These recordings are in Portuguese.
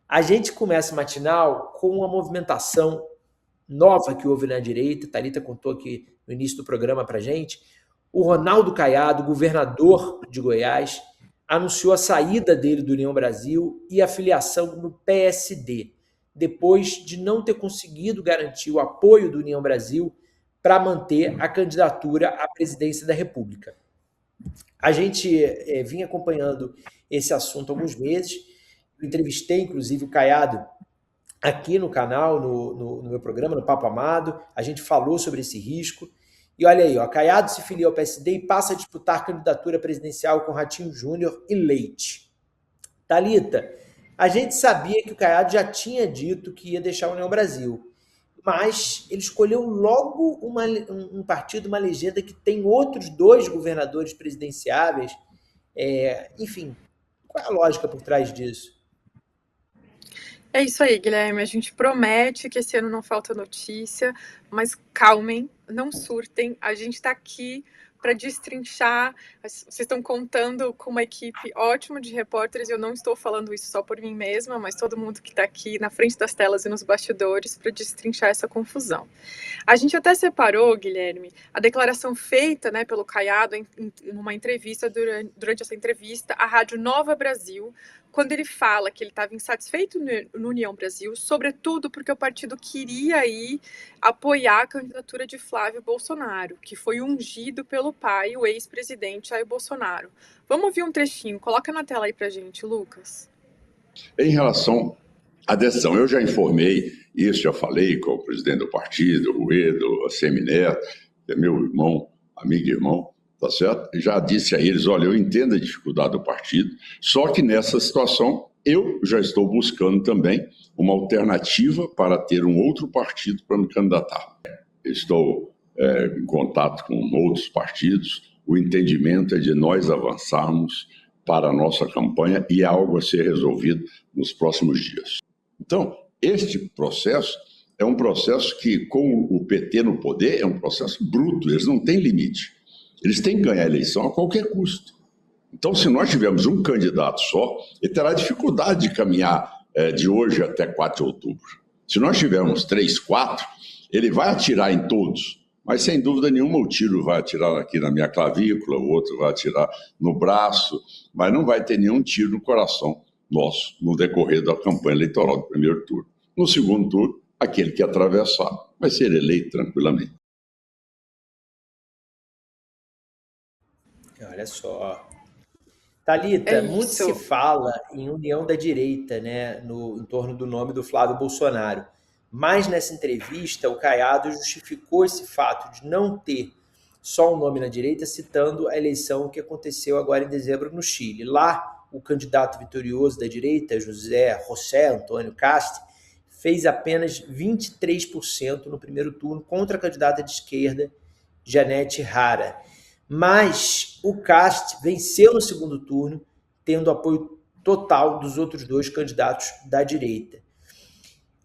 A gente começa o matinal com uma movimentação nova que houve na direita. Thalita contou aqui no início do programa para gente. O Ronaldo Caiado, governador de Goiás, anunciou a saída dele do União Brasil e a filiação no PSD, depois de não ter conseguido garantir o apoio do União Brasil para manter a candidatura à presidência da República. A gente vinha acompanhando esse assunto há alguns meses. Eu entrevistei, inclusive, o Caiado aqui no canal, no meu programa, no Papo Amado. A gente falou sobre esse risco. E olha aí, ó, Caiado se filia ao PSD e passa a disputar candidatura presidencial com Ratinho Júnior e Leite. Thalita, a gente sabia que o Caiado já tinha dito que ia deixar a União Brasil, mas ele escolheu logo um partido, uma legenda que tem outros dois governadores presidenciáveis. Enfim, qual é a lógica por trás disso? É isso aí, Guilherme. A gente promete que esse ano não falta notícia, mas calmem, não surtem. A gente está aqui para destrinchar. Vocês estão contando com uma equipe ótima de repórteres. Eu não estou falando isso só por mim mesma, mas todo mundo que está aqui na frente das telas e nos bastidores para destrinchar essa confusão. A gente até separou, Guilherme, a declaração feita, né, pelo Caiado em uma entrevista, durante essa entrevista, à Rádio Nova Brasil, quando ele fala que ele estava insatisfeito no União Brasil, sobretudo porque o partido queria aí apoiar a candidatura de Flávio Bolsonaro, que foi ungido pelo pai, o ex-presidente Jair Bolsonaro. Vamos ouvir um trechinho, coloca na tela aí pra gente, Lucas. Em relação à decisão, eu já informei isso, já falei com o presidente do partido, o Ruedo, a Semineto, que é meu irmão, amigo e irmão, tá certo? Já disse a eles, olha, eu entendo a dificuldade do partido, só que nessa situação eu já estou buscando também uma alternativa para ter um outro partido para me candidatar. Estou em contato com outros partidos, o entendimento é de nós avançarmos para a nossa campanha e é algo a ser resolvido nos próximos dias. Então, este processo é um processo que, com o PT no poder, é um processo bruto, eles não têm limite. Eles têm que ganhar a eleição a qualquer custo. Então, se nós tivermos um candidato só, ele terá dificuldade de caminhar de hoje até 4 de outubro. Se nós tivermos 3, 4, ele vai atirar em todos, mas sem dúvida nenhuma o tiro vai atirar aqui na minha clavícula, o outro vai atirar no braço, mas não vai ter nenhum tiro no coração nosso no decorrer da campanha eleitoral do primeiro turno. No segundo turno, aquele que atravessar vai ser eleito tranquilamente. Olha só. Thalita, muito se fala em união da direita, né, em torno do nome do Flávio Bolsonaro. Mas nessa entrevista, o Caiado justificou esse fato de não ter só um nome na direita, citando a eleição que aconteceu agora em dezembro no Chile. Lá, o candidato vitorioso da direita, José Antônio Cast, fez apenas 23% no primeiro turno contra a candidata de esquerda, Janete Hara. Mas o Cast venceu no segundo turno, tendo apoio total dos outros dois candidatos da direita.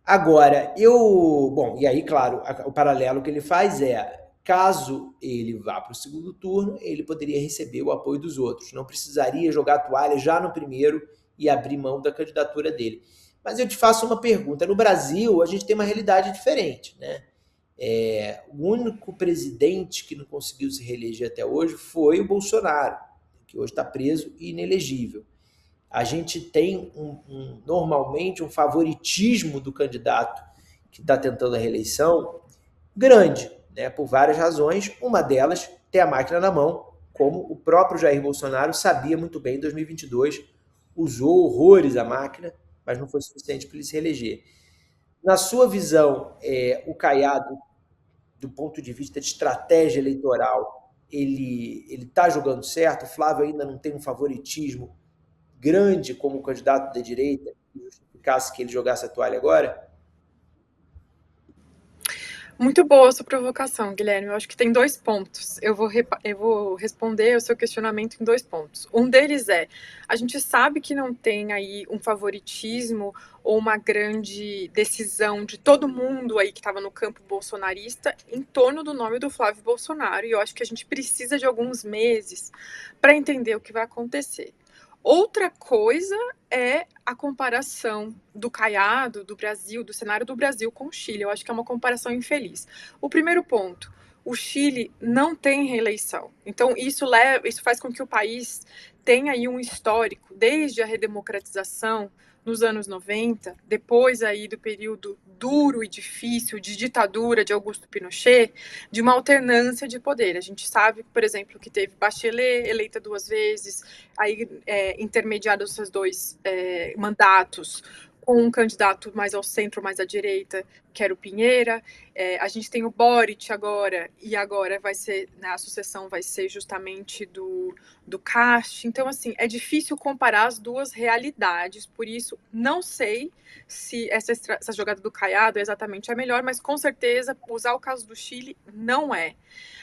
Agora, e aí, claro, o paralelo que ele faz é, caso ele vá para o segundo turno, ele poderia receber o apoio dos outros, não precisaria jogar a toalha já no primeiro e abrir mão da candidatura dele. Mas eu te faço uma pergunta, no Brasil a gente tem uma realidade diferente, né? O único presidente que não conseguiu se reeleger até hoje foi o Bolsonaro, que hoje está preso e inelegível. A gente tem normalmente um favoritismo do candidato que está tentando a reeleição grande, né, por várias razões. Uma delas, ter a máquina na mão, como o próprio Jair Bolsonaro sabia muito bem em 2022, usou horrores a máquina, mas não foi suficiente para ele se reeleger. Na sua visão, o Caiado, do ponto de vista de estratégia eleitoral, ele está jogando certo? O Flávio ainda não tem um favoritismo grande como candidato da direita que justificasse que ele jogasse a toalha agora? Muito boa a sua provocação, Guilherme. Eu acho que tem 2 pontos. Eu vou responder o seu questionamento em 2 pontos. Um deles é, a gente sabe que não tem aí um favoritismo ou uma grande decisão de todo mundo aí que estava no campo bolsonarista em torno do nome do Flávio Bolsonaro. E eu acho que a gente precisa de alguns meses para entender o que vai acontecer. Outra coisa é a comparação do Caiado, do Brasil, do cenário do Brasil com o Chile. Eu acho que é uma comparação infeliz. O primeiro ponto, o Chile não tem reeleição. Então, isso faz com que o país tenha aí um histórico, desde a redemocratização nos anos 90, depois aí do período duro e difícil de ditadura de Augusto Pinochet, de uma alternância de poder. A gente sabe, por exemplo, que teve Bachelet eleita 2 vezes, aí intermediados esses 2 mandatos, com um candidato mais ao centro, mais à direita, que era o Pinheira. A gente tem o Boric agora, e agora vai ser, né, a sucessão vai ser justamente do Kast. Então, assim, é difícil comparar as duas realidades, por isso não sei se essa jogada do Caiado é exatamente a melhor, mas com certeza usar o caso do Chile não é.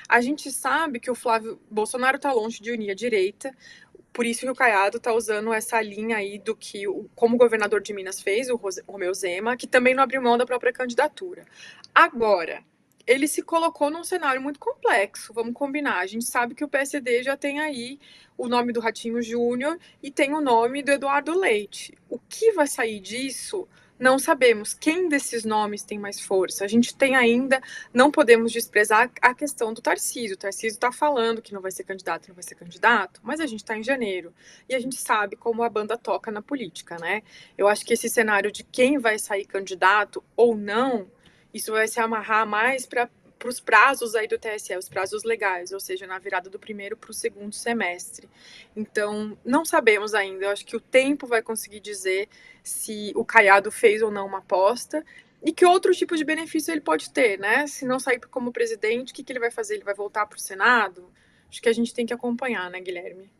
A gente sabe que o Flávio Bolsonaro está longe de unir a direita, por isso que o Caiado está usando essa linha aí do que, como o governador de Minas fez, o Romeu Zema, que também não abriu mão da própria candidatura. Agora, ele se colocou num cenário muito complexo, vamos combinar. A gente sabe que o PSD já tem aí o nome do Ratinho Júnior e tem o nome do Eduardo Leite. O que vai sair disso? Não sabemos. Quem desses nomes tem mais força? A gente tem ainda, não podemos desprezar a questão do Tarcísio. O Tarcísio está falando que não vai ser candidato, mas a gente está em janeiro. E a gente sabe como a banda toca na política, né? Eu acho que esse cenário de quem vai sair candidato ou não, isso vai se amarrar mais para os prazos aí do TSE, os prazos legais, ou seja, na virada do primeiro para o segundo semestre. Então, não sabemos ainda. Eu acho que o tempo vai conseguir dizer se o Caiado fez ou não uma aposta e que outro tipo de benefício ele pode ter, né? Se não sair como presidente, o que ele vai fazer? Ele vai voltar para o Senado? Acho que a gente tem que acompanhar, né, Guilherme?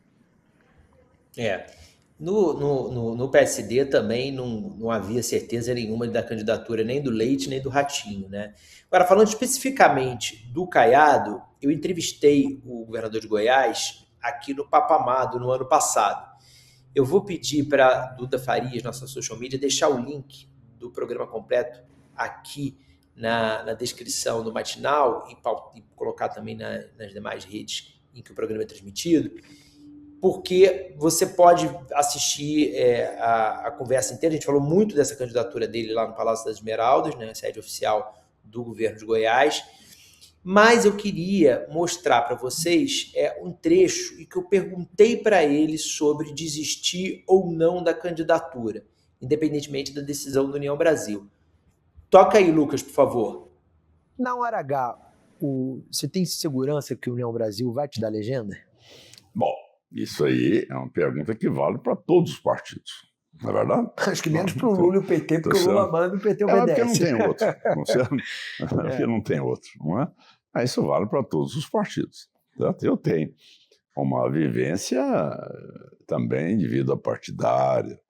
No PSD também não havia certeza nenhuma da candidatura nem do Leite nem do Ratinho, né? Agora, falando especificamente do Caiado, eu entrevistei o governador de Goiás aqui no Papo Amado no ano passado. Eu vou pedir para a Duda Farias, nossa social media, deixar o link do programa completo aqui na descrição do matinal e colocar também nas demais redes em que o programa é transmitido, porque você pode assistir a conversa inteira. A gente falou muito dessa candidatura dele lá no Palácio das Esmeraldas, né, sede oficial do governo de Goiás, mas eu queria mostrar para vocês um trecho em que eu perguntei para ele sobre desistir ou não da candidatura, independentemente da decisão do União Brasil. Toca aí, Lucas, por favor. Na hora H, você tem segurança que o União Brasil vai te dar legenda? Bom, isso aí é uma pergunta que vale para todos os partidos, não é verdade? Acho que menos para o Lula e o PT, porque o Lula manda o PT obedece. Porque não tem outro, não é? Porque não tem outro, não é? Mas isso vale para todos os partidos, certo? Eu tenho uma vivência também de vida partidária,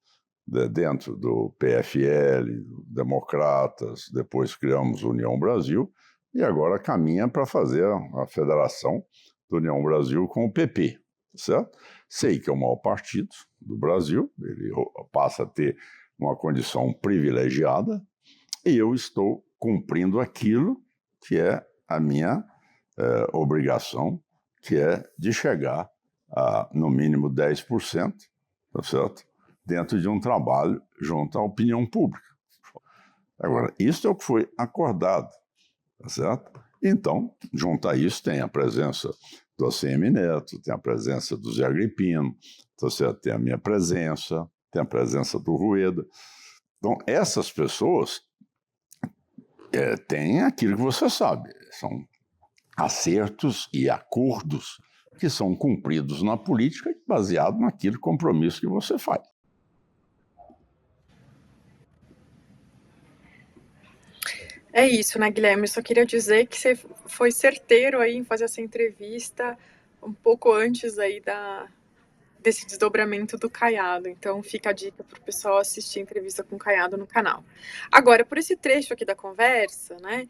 dentro do PFL, Democratas, depois criamos União Brasil, e agora caminha para fazer a federação do União Brasil com o PP, certo? Sei que é o maior partido do Brasil, ele passa a ter uma condição privilegiada, e eu estou cumprindo aquilo que é a minha obrigação, que é de chegar a, no mínimo, 10%, tá certo? Dentro de um trabalho junto à opinião pública. Agora, isso é o que foi acordado, tá certo? Então, junto a isso, tem a presença do ACM Neto, tem a presença do Zé Agripino, tá certo? Tem a minha presença, tem a presença do Rueda. Então, essas pessoas têm aquilo que você sabe, são acertos e acordos que são cumpridos na política baseado naquele compromisso que você faz. É isso, né, Guilherme? Eu só queria dizer que você foi certeiro aí em fazer essa entrevista um pouco antes aí desse desdobramento do Caiado. Então fica a dica para o pessoal assistir a entrevista com o Caiado no canal. Agora, por esse trecho aqui da conversa, né,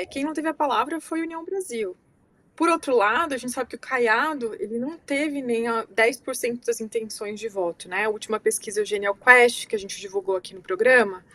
quem não teve a palavra foi a União Brasil. Por outro lado, a gente sabe que o Caiado ele não teve nem 10% das intenções de voto, né? A última pesquisa Genial Quest, que a gente divulgou aqui no programa,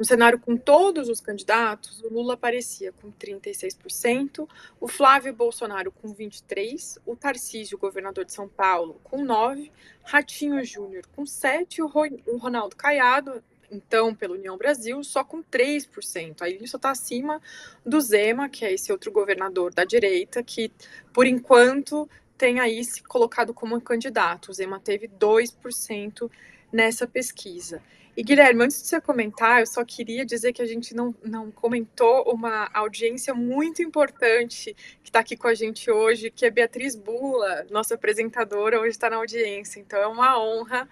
No cenário com todos os candidatos, o Lula aparecia com 36%, o Flávio Bolsonaro com 23%, o Tarcísio, governador de São Paulo, com 9%, Ratinho Júnior com 7% e o Ronaldo Caiado, então, pela União Brasil, só com 3%. Aí ele só está acima do Zema, que é esse outro governador da direita, que, por enquanto, tem aí se colocado como candidato. O Zema teve 2% nessa pesquisa. E, Guilherme, antes de você comentar, eu só queria dizer que a gente não comentou uma audiência muito importante que está aqui com a gente hoje, que é Beatriz Bula, nossa apresentadora, hoje está na audiência. Então, é uma honra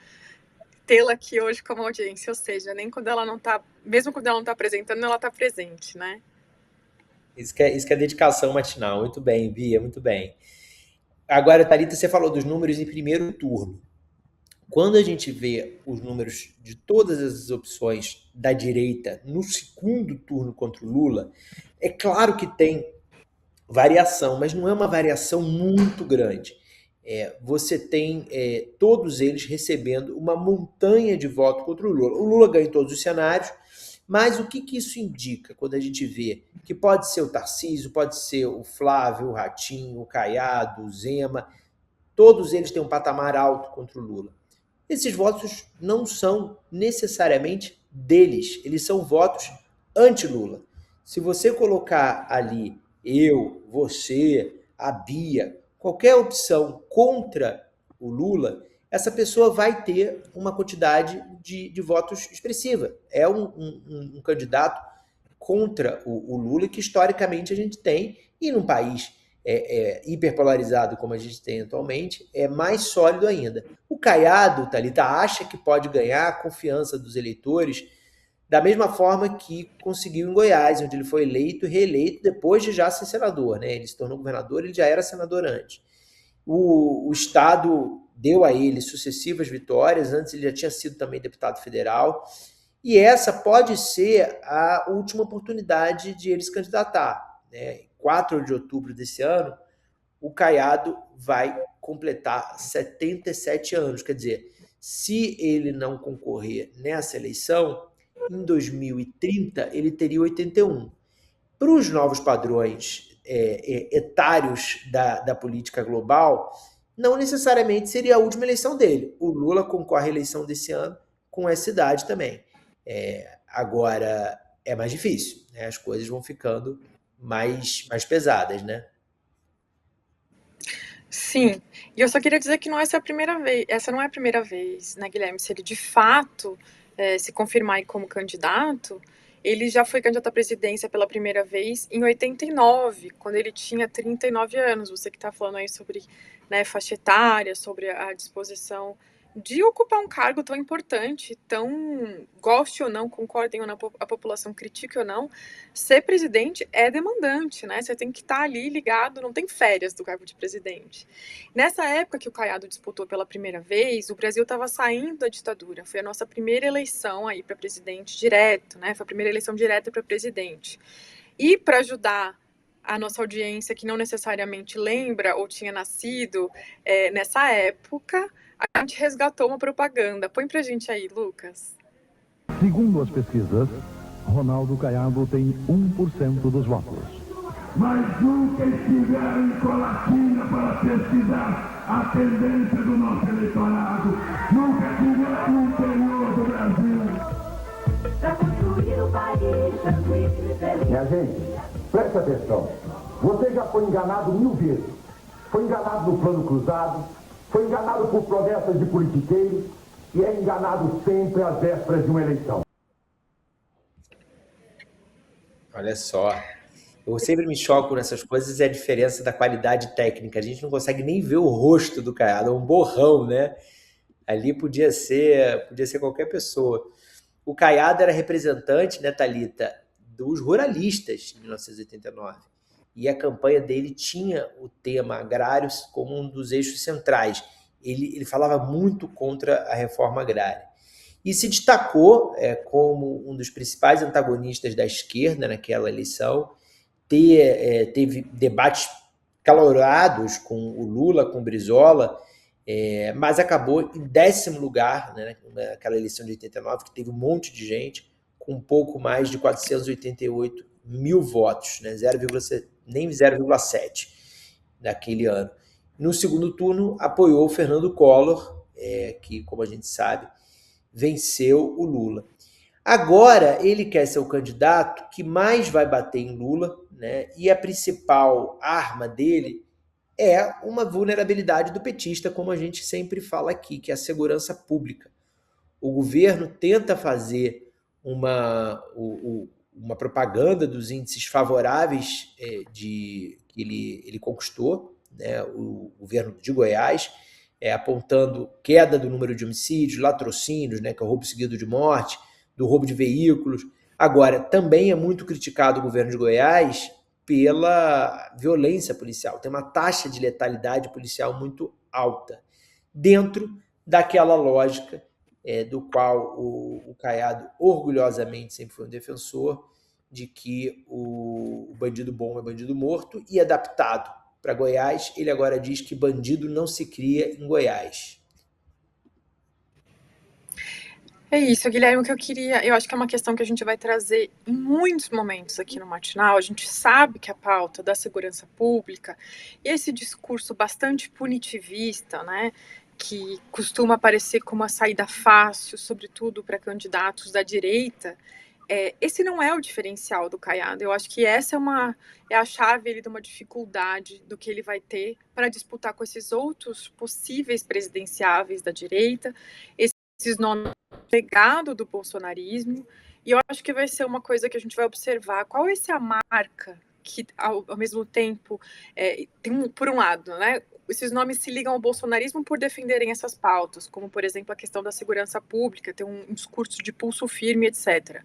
tê-la aqui hoje como audiência, ou seja, nem quando ela não está, mesmo quando ela não está apresentando, ela está presente, né? Isso que é dedicação matinal. Muito bem, Bia, muito bem. Agora, Thalita, você falou dos números em primeiro turno. Quando a gente vê os números de todas as opções da direita no segundo turno contra o Lula, é claro que tem variação, mas não é uma variação muito grande. Você tem todos eles recebendo uma montanha de voto contra o Lula. O Lula ganha em todos os cenários, mas o que isso indica quando a gente vê que pode ser o Tarcísio, pode ser o Flávio, o Ratinho, o Caiado, o Zema, todos eles têm um patamar alto contra o Lula. Esses votos não são necessariamente deles, eles são votos anti-Lula. Se você colocar ali eu, você, a Bia, qualquer opção contra o Lula, essa pessoa vai ter uma quantidade de votos expressiva. É um candidato contra o Lula que historicamente a gente tem, e num país hiperpolarizado como a gente tem atualmente, é mais sólido ainda. O Caiado, Thalita, acha que pode ganhar a confiança dos eleitores da mesma forma que conseguiu em Goiás, onde ele foi eleito e reeleito depois de já ser senador, né? Ele se tornou governador, ele já era senador antes. O Estado deu a ele sucessivas vitórias, antes ele já tinha sido também deputado federal, e essa pode ser a última oportunidade de ele se candidatar, né? 4 de outubro desse ano, o Caiado vai completar 77 anos, quer dizer, se ele não concorrer nessa eleição, em 2030 ele teria 81. Para os novos padrões etários da política global, não necessariamente seria a última eleição dele. O Lula concorre à eleição desse ano com essa idade também. Agora, é mais difícil, né? As coisas vão ficando mais pesadas, né? Sim, e eu só queria dizer que essa não é a primeira vez, né, Guilherme? Se ele de fato se confirmar aí como candidato, ele já foi candidato à presidência pela primeira vez em 89, quando ele tinha 39 anos. Você que está falando aí sobre, né, faixa etária, sobre a disposição de ocupar um cargo tão importante, tão, goste ou não, concordem ou não, a população critique ou não, ser presidente é demandante, né? Você tem que estar ali ligado, não tem férias do cargo de presidente. Nessa época que o Caiado disputou pela primeira vez, o Brasil estava saindo da ditadura, foi a nossa primeira eleição aí para presidente direto, né? Foi a primeira eleição direta para presidente. E para ajudar a nossa audiência que não necessariamente lembra ou tinha nascido nessa época, a gente resgatou uma propaganda. Põe pra gente aí, Lucas. Segundo as pesquisas, Ronaldo Caiado tem 1% dos votos. Mas nunca estiveram em Colatina para pesquisar a tendência do nosso eleitorado. Nunca tiveram no interior do Brasil. Para construir o país, minha gente, preste atenção. Você já foi enganado 1000 vezes. Foi enganado no plano cruzado, foi enganado por promessas de politiqueiros e é enganado sempre às vésperas de uma eleição. Olha só, eu sempre me choco nessas coisas, é a diferença da qualidade técnica. A gente não consegue nem ver o rosto do Caiado, é um borrão, né? Ali podia ser qualquer pessoa. O Caiado era representante, né, Thalita, dos ruralistas em 1989. E a campanha dele tinha o tema agrários como um dos eixos centrais. Ele falava muito contra a reforma agrária. E se destacou como um dos principais antagonistas da esquerda naquela eleição. Teve debates calorados com o Lula, com o Brizola, mas acabou em 10º lugar, né, naquela eleição de 89, que teve um monte de gente, com um pouco mais de 488 mil votos, né? Nem 0,7 naquele ano. No segundo turno, apoiou o Fernando Collor, que, como a gente sabe, venceu o Lula. Agora, ele quer ser o candidato que mais vai bater em Lula, né? E a principal arma dele é uma vulnerabilidade do petista, como a gente sempre fala aqui, que é a segurança pública. O governo tenta fazer uma propaganda dos índices favoráveis que ele conquistou, né? O governo de Goiás, apontando queda do número de homicídios, latrocínios, né? Que é o roubo seguido de morte, do roubo de veículos. Agora, também é muito criticado o governo de Goiás pela violência policial. Tem uma taxa de letalidade policial muito alta, dentro daquela lógica do qual o Caiado orgulhosamente sempre foi um defensor, de que o bandido bom é bandido morto, e adaptado para Goiás, ele agora diz que bandido não se cria em Goiás. É isso, Guilherme, o que eu acho que é uma questão que a gente vai trazer em muitos momentos aqui no Matinal. A gente sabe que a pauta da segurança pública e esse discurso bastante punitivista, né, que costuma aparecer como uma saída fácil, sobretudo para candidatos da direita, esse não é o diferencial do Caiado. Eu acho que essa é a chave de uma dificuldade do que ele vai ter para disputar com esses outros possíveis presidenciáveis da direita, esses nomes legado do bolsonarismo, e eu acho que vai ser uma coisa que a gente vai observar. Qual é essa marca que, ao mesmo tempo, por um lado, né, esses nomes se ligam ao bolsonarismo por defenderem essas pautas, como, por exemplo, a questão da segurança pública, ter um discurso de pulso firme, etc.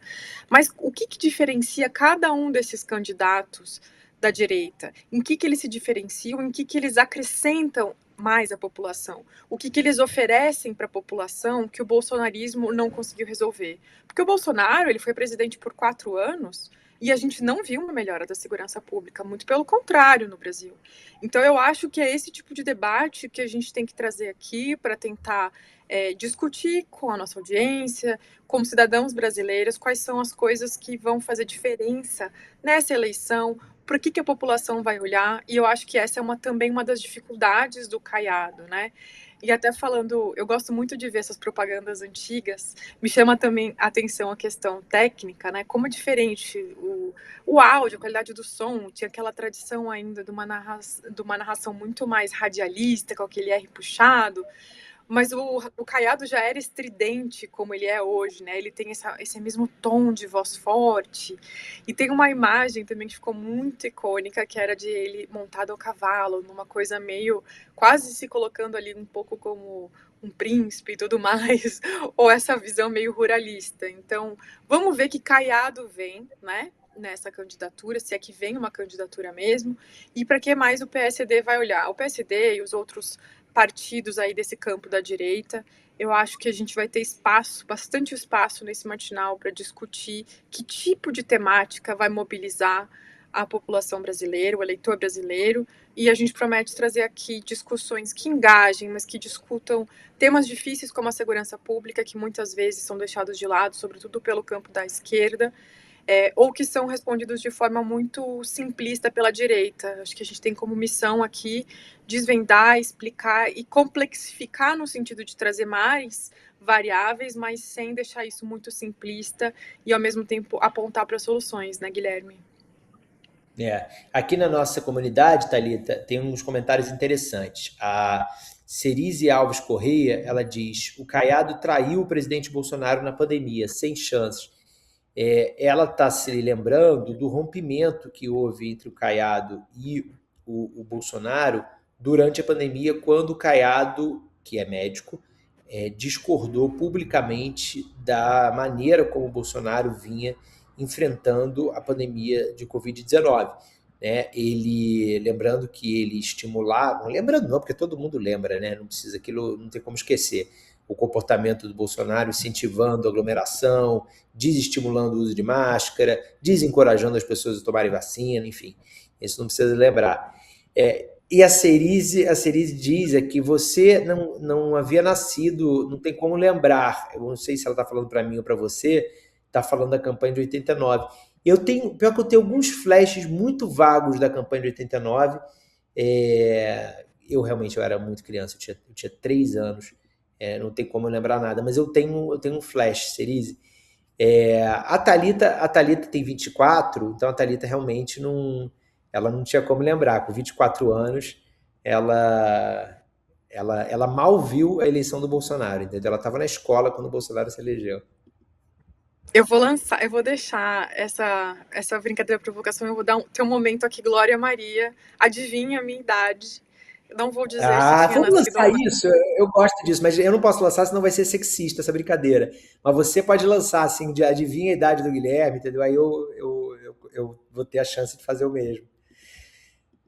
Mas o que diferencia cada um desses candidatos da direita? Em que eles se diferenciam? Em que eles acrescentam mais à população? O que eles oferecem para a população que o bolsonarismo não conseguiu resolver? Porque o Bolsonaro, ele foi presidente por 4 anos e a gente não viu uma melhora da segurança pública, muito pelo contrário no Brasil. Então eu acho que é esse tipo de debate que a gente tem que trazer aqui para tentar discutir com a nossa audiência, como cidadãos brasileiros, quais são as coisas que vão fazer diferença nessa eleição, para que a população vai olhar, e eu acho que essa é também uma das dificuldades do Caiado, né? E até falando, eu gosto muito de ver essas propagandas antigas, me chama também a atenção a questão técnica, né? Como é diferente o áudio, a qualidade do som, tinha aquela tradição ainda de uma narração muito mais radialista, com aquele R puxado, mas o Caiado já era estridente como ele é hoje, né? Ele tem esse mesmo tom de voz forte. E tem uma imagem também que ficou muito icônica, que era de ele montado ao cavalo, numa coisa meio quase se colocando ali um pouco como um príncipe e tudo mais, ou essa visão meio ruralista. Então, vamos ver que Caiado vem, né? Nessa candidatura, se é que vem uma candidatura mesmo, e para que mais o PSD vai olhar. O PSD e os outros partidos aí desse campo da direita, eu acho que a gente vai ter bastante espaço nesse matinal para discutir que tipo de temática vai mobilizar a população brasileira, o eleitor brasileiro, e a gente promete trazer aqui discussões que engajem, mas que discutam temas difíceis como a segurança pública, que muitas vezes são deixados de lado, sobretudo pelo campo da esquerda, ou que são respondidos de forma muito simplista pela direita. Acho que a gente tem como missão aqui desvendar, explicar e complexificar no sentido de trazer mais variáveis, mas sem deixar isso muito simplista e, ao mesmo tempo, apontar para soluções, né, Guilherme? Aqui na nossa comunidade, Thalita, tem uns comentários interessantes. A Cerise Alves Correia, ela diz: o Caiado traiu o presidente Bolsonaro na pandemia, sem chances. Ela está se lembrando do rompimento que houve entre o Caiado e o Bolsonaro durante a pandemia, quando o Caiado, que é médico, discordou publicamente da maneira como o Bolsonaro vinha enfrentando a pandemia de Covid-19. Né? Lembrando que ele estimulava, lembrando não, porque todo mundo lembra, né? Não precisa, aquilo não tem como esquecer, o comportamento do Bolsonaro incentivando a aglomeração, desestimulando o uso de máscara, desencorajando as pessoas a tomarem vacina, enfim, isso não precisa lembrar. E a Cerise diz que você não havia nascido, não tem como lembrar, eu não sei se ela está falando para mim ou para você, está falando da campanha de 89. Pior que eu tenho alguns flashes muito vagos da campanha de 89. Eu realmente era muito criança, eu tinha 3 anos, não tem como eu lembrar nada, mas eu tenho um flash, Cerise. A Thalita tem 24, então a Thalita realmente ela não tinha como lembrar. Com 24 anos, ela mal viu a eleição do Bolsonaro, entendeu? Ela estava na escola quando o Bolsonaro se elegeu. Eu vou deixar essa brincadeira, provocação, eu vou ter um momento aqui, Glória Maria, adivinha a minha idade. Eu não vou dizer se tinha Vamos nascido lançar ou não. isso. Eu gosto disso, mas eu não posso lançar, senão vai ser sexista essa brincadeira. Mas você pode lançar, assim, de adivinha a idade do Guilherme, entendeu? Aí eu vou ter a chance de fazer o mesmo.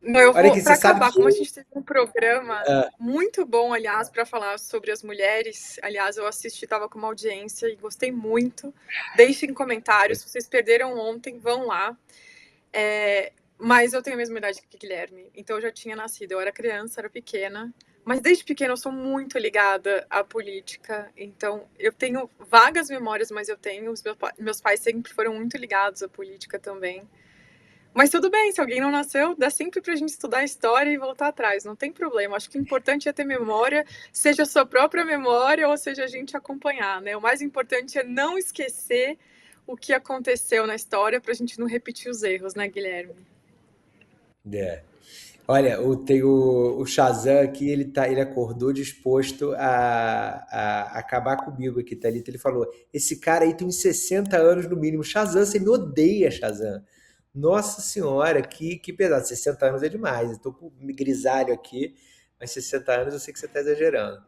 Não, eu Olha vou, aqui, para você sabe acabar, que como a gente teve um programa Ah, muito bom, aliás, para falar sobre as mulheres, aliás, eu assisti, estava com uma audiência e gostei muito. Deixem comentários, se vocês perderam ontem, vão lá. Mas eu tenho a mesma idade que o Guilherme, então eu já tinha nascido, eu era criança, era pequena, mas desde pequena eu sou muito ligada à política, então eu tenho vagas memórias, mas eu tenho, meus pais sempre foram muito ligados à política também. Mas tudo bem, se alguém não nasceu, dá sempre pra gente estudar a história e voltar atrás, não tem problema. Acho que o importante é ter memória, seja a sua própria memória ou seja a gente acompanhar, né? O mais importante é não esquecer o que aconteceu na história pra gente não repetir os erros, né, Guilherme? Olha, tem o Shazam aqui, ele acordou disposto a acabar comigo aqui, Thalita. Ele falou: esse cara aí tem uns 60 anos no mínimo. Shazam, você me odeia, Shazam. Nossa senhora, que pesado. 60 anos é demais. Eu tô com grisalho aqui, mas 60 anos eu sei que você tá exagerando.